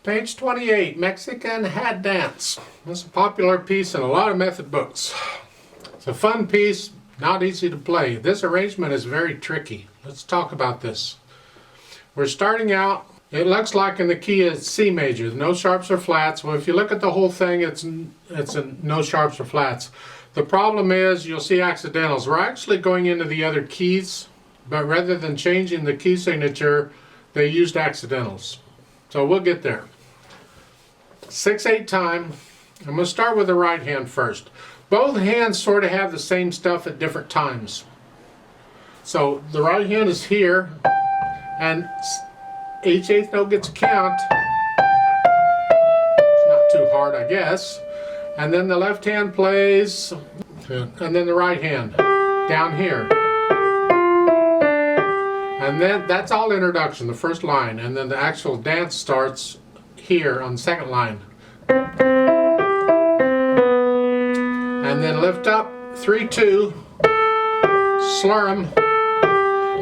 Page 28, Mexican Hat Dance. This is a popular piece in a lot of method books. It's a fun piece, not easy to play. This arrangement is very tricky. Let's talk about this. We're starting out, it looks like in the key is C major, no sharps or flats. Well, if you look at the whole thing, it's in no sharps or flats. The problem is you'll see accidentals. We're actually going into the other keys, but rather than changing the key signature, they used accidentals. So we'll get there. 6/8 time. I'm going to start with the right hand first. Both hands sort of have the same stuff at different times. So the right hand is here, and each eighth note gets a count. It's not too hard, I guess. And then the left hand plays, and then the right hand down here. And then that's all introduction, the first line, and then the actual dance starts here on the second line. And then lift up, 3/2, slur 'em.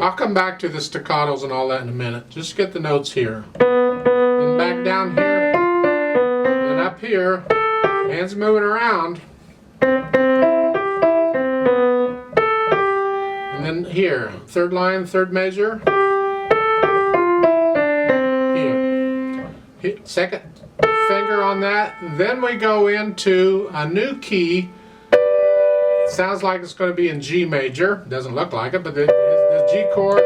I'll come back to the staccatos and all that in a minute. Just get the notes here. Then back down here, then up here, hands moving around. And then here, third line, third measure. Here. Second finger on that. Then we go into a new key. It sounds like it's going to be in G major. Doesn't look like it, but the G chord,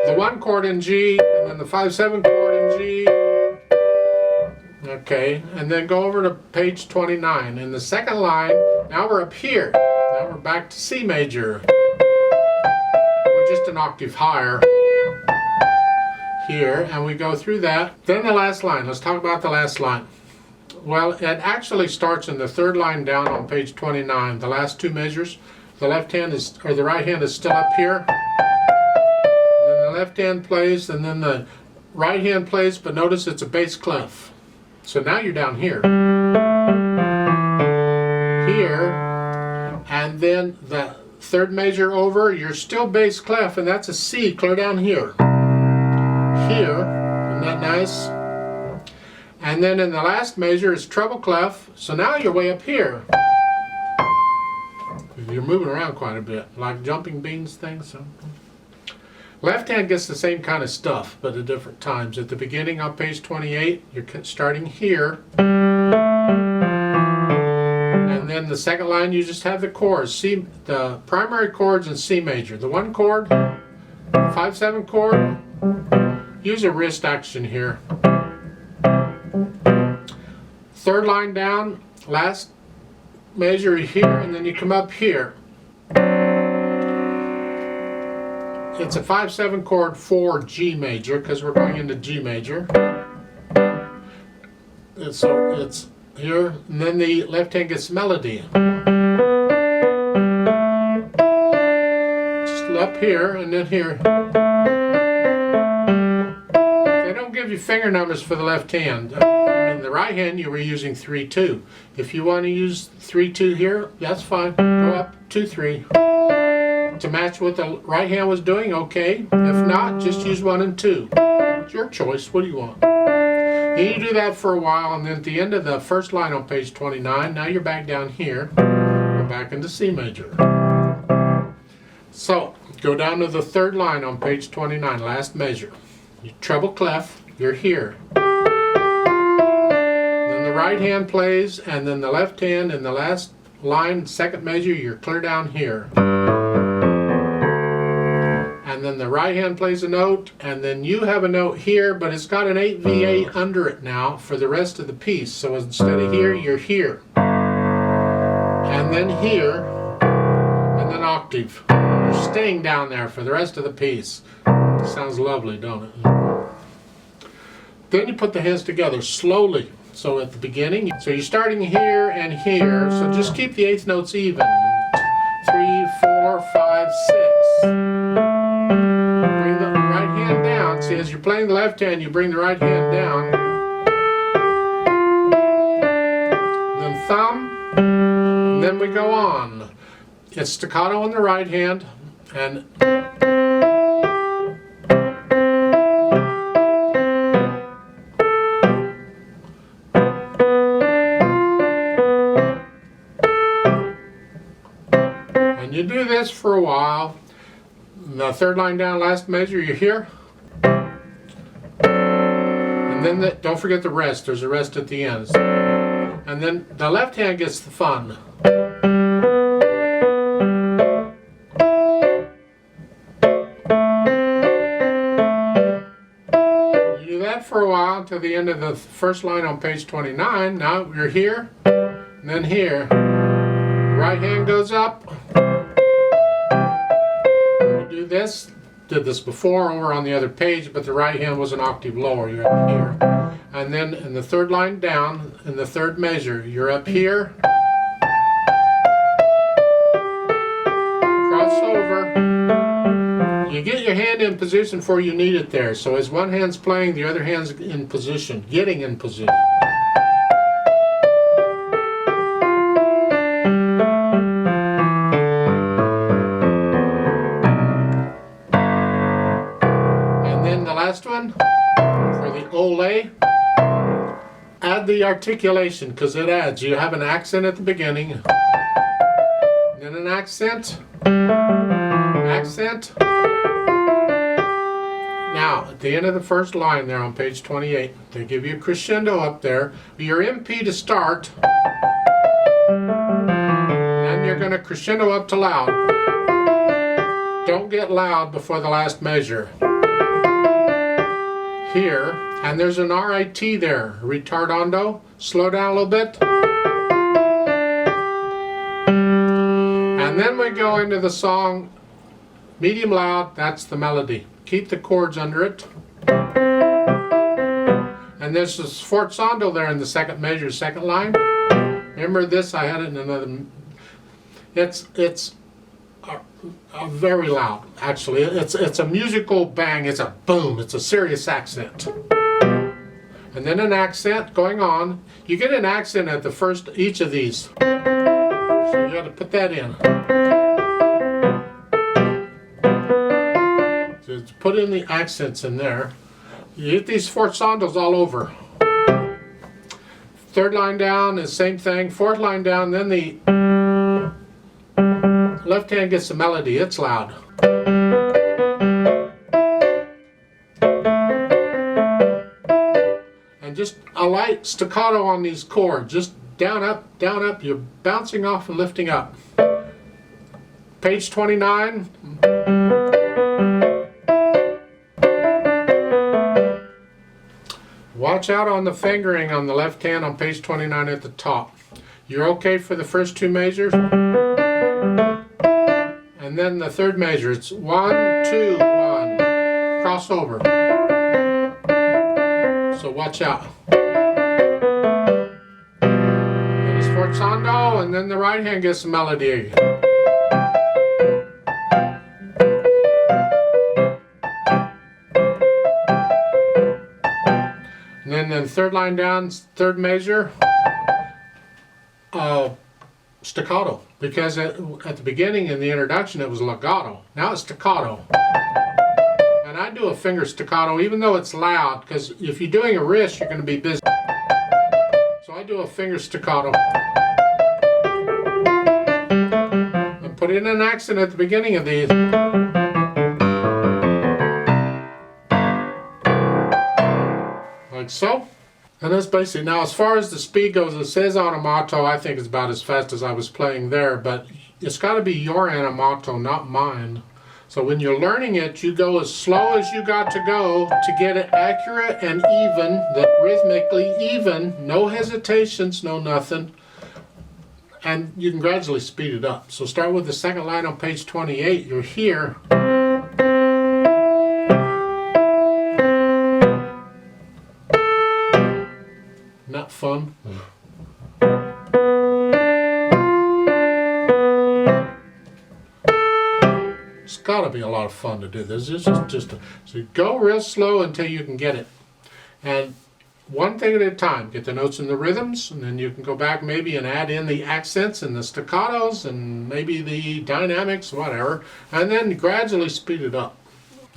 the 1 chord in G, and then the 5/7 chord in G. Okay, and then go over to page 29. In the second line, now we're up here. Now we're back to C major. We're just an octave higher here, and we go through that. Then the last line. Let's talk about the last line. Well, it actually starts in the third line down on page 29. The last two measures. The left hand is, or the right hand is still up here. And then the left hand plays, and then the right hand plays, but notice it's a bass clef. So now you're down here. Here, and then the third measure over, you're still bass clef, and that's a C, clear down here. Here, isn't that nice? And then in the last measure is treble clef, so now you're way up here. You're moving around quite a bit, like jumping beans things. So. Left hand gets the same kind of stuff, but at different times. At the beginning on page 28, you're starting here. And then the second line, you just have the chords. C, the primary chords in C major. The 1 chord, 5/7 chord. Use a wrist action here. Third line down, last measure here, and then you come up here. It's a 5/7 chord for G major because we're going into G major. And so it's here, and then the left hand gets melody. Just up here and then here. They don't give you finger numbers for the left hand. In the right hand you were using 3/2. If you want to use 3/2 here, that's fine. Go up 2/3. To match what the right hand was doing, okay. If not, just use 1 and 2. It's your choice. What do you want? And you do that for a while, and then at the end of the first line on page 29, now you're back down here. We're back into C major. So, go down to the third line on page 29, last measure. You treble clef, you're here. Then the right hand plays, and then the left hand in the last line, second measure, you're clear down here. And then the right hand plays a note, and then you have a note here, but it's got an 8/8 under it now for the rest of the piece. So instead of here, you're here. And then here, and then octave. You're staying down there for the rest of the piece. Sounds lovely, don't it? Then you put the hands together slowly. So at the beginning, so you're starting here and here, so just keep the eighth notes even. 3, 4, 5, 6. Bring the right hand down. See, as you're playing the left hand, you bring the right hand down. Then thumb, and then we go on. It's staccato on the right hand, and You do this for a while. The third line down, last measure, you hear? And then don't forget the rest. There's a rest at the end. And then the left hand gets the fun. You do that for a while until the end of the first line on page 29. Now you're here, and then here. Right hand goes up. You do this. Did this before over on the other page, but the right hand was an octave lower. You're up here. And then in the third line down, in the third measure, you're up here. Cross over. You get your hand in position before you need it there. So as one hand's playing, the other hand's in position, getting in position. Last one for the ole, add the articulation because it adds. You have an accent at the beginning, then an accent, accent. Now at the end of the first line there on page 28, they give you a crescendo up there. Your MP to start, and you're going to crescendo up to loud. Don't get loud before the last measure. Here, and there's an RIT there, retardando. Slow down a little bit. And then we go into the song, medium loud, that's the melody. Keep the chords under it. And there's a sforzando there in the second measure, second line. Remember this, I had it in another, it's very loud, actually. It's a musical bang, it's a boom, it's a serious accent. And then an accent going on. You get an accent at the first, each of these. So you got to put that in. So put in the accents in there. You get these sforzandos all over. Third line down is same thing. Fourth line down, then the left hand gets the melody, it's loud. And just a light staccato on these chords, just down, up, you're bouncing off and lifting up. Page 29. Watch out on the fingering on the left hand on page 29 at the top. You're okay for the first two measures? And then the third measure, it's 1, 2, 1. Crossover. So watch out. Then it's sforzando, and then the right hand gets the melody. And then third line down, third measure, staccato. Because at the beginning in the introduction it was legato. Now it's staccato. And I do a finger staccato even though it's loud, because if you're doing a wrist you're going to be busy. So I do a finger staccato. And put in an accent at the beginning of these. Like so. And that's basically, now as far as the speed goes, it says animato. I think it's about as fast as I was playing there, but it's got to be your animato, not mine. So when you're learning it, you go as slow as you got to go to get it accurate and even, rhythmically even, no hesitations, no nothing. And you can gradually speed it up. So start with the second line on page 28. You're here. Not fun. It's got to be a lot of fun to do this. This is just so you go real slow until you can get it, and one thing at a time. Get the notes and the rhythms, and then you can go back maybe and add in the accents and the staccatos and maybe the dynamics, whatever, and then gradually speed it up.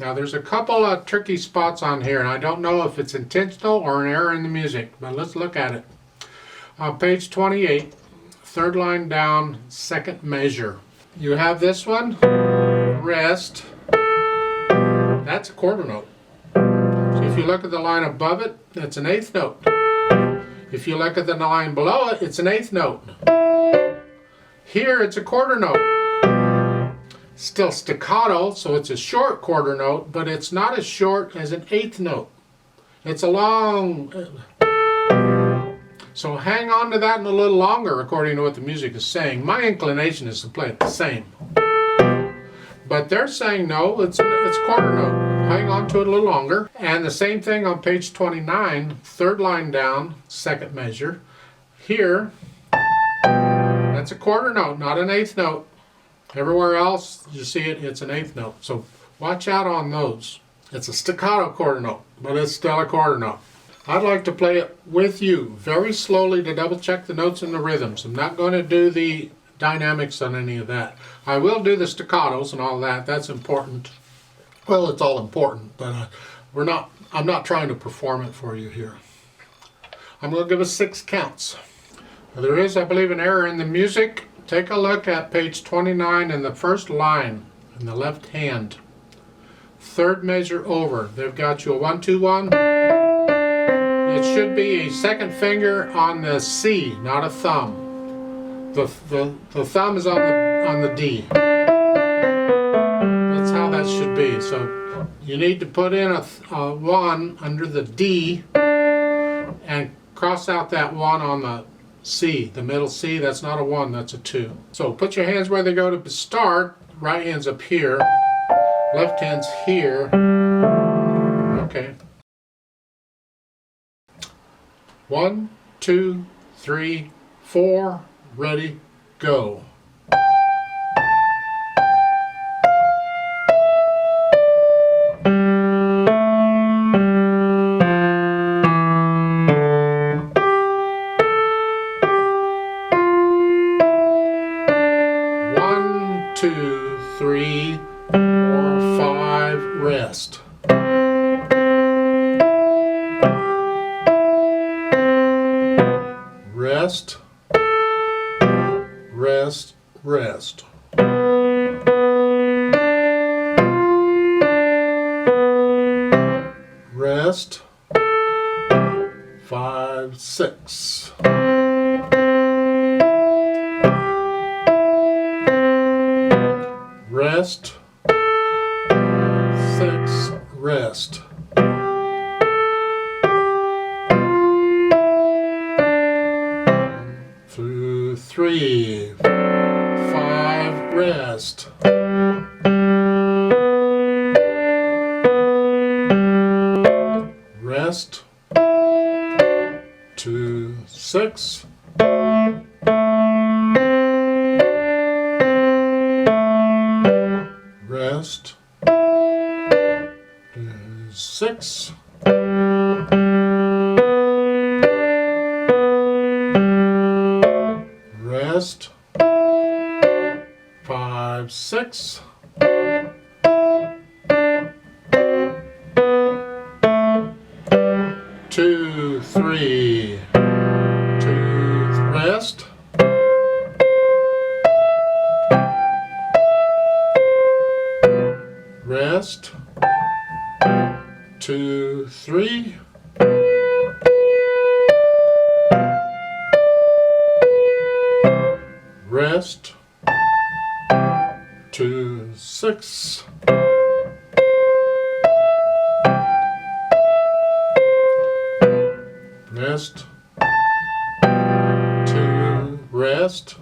Now there's a couple of tricky spots on here, and I don't know if it's intentional or an error in the music, but let's look at it. Page 28, third line down, second measure. You have this one, rest. That's a quarter note. So if you look at the line above it, that's an eighth note. If you look at the line below it, it's an eighth note. Here it's a quarter note. Still staccato, so it's a short quarter note, but it's not as short as an eighth note. It's a long... So hang on to that a little longer according to what the music is saying. My inclination is to play it the same. But they're saying no, it's quarter note. Hang on to it a little longer. And the same thing on page 29, third line down, second measure. Here, that's a quarter note, not an eighth note. Everywhere else you see it, it's an eighth note. So watch out on those. It's a staccato quarter note, but it's still a quarter note. I'd like to play it with you very slowly to double check the notes and the rhythms. I'm not going to do the dynamics on any of that. I will do the staccatos and all that. That's important. Well, it's all important, but I'm not trying to perform it for you here. I'm going to give us 6 counts. There is, I believe, an error in the music. Take a look at page 29 in the first line in the left hand. Third measure over. They've got you a 1, 2, 1. It should be a second finger on the C, not a thumb. The thumb is on the D. That's how that should be. So you need to put in a 1 under the D and cross out that 1 on the C, the middle C. That's not a 1, that's a 2. So put your hands where they go to start. Right hand's up here, left hand's here. Okay. 1, 2, 3, 4, ready, go. One, two, 3, 4, 5, rest. Rest, rest, rest. Rest, 5, 6. Rest, 6, rest. 2, 3, 5, rest. Rest. 2, 6. Rest. 2, 6. Rest. 5, 6. Two, 3, 2, rest. Rest. 2, 3. Rest. 2, 6. Rest. 2, rest.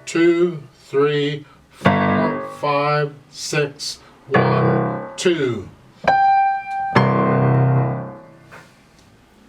Two, 3, 4, 5, 6, 1, 2.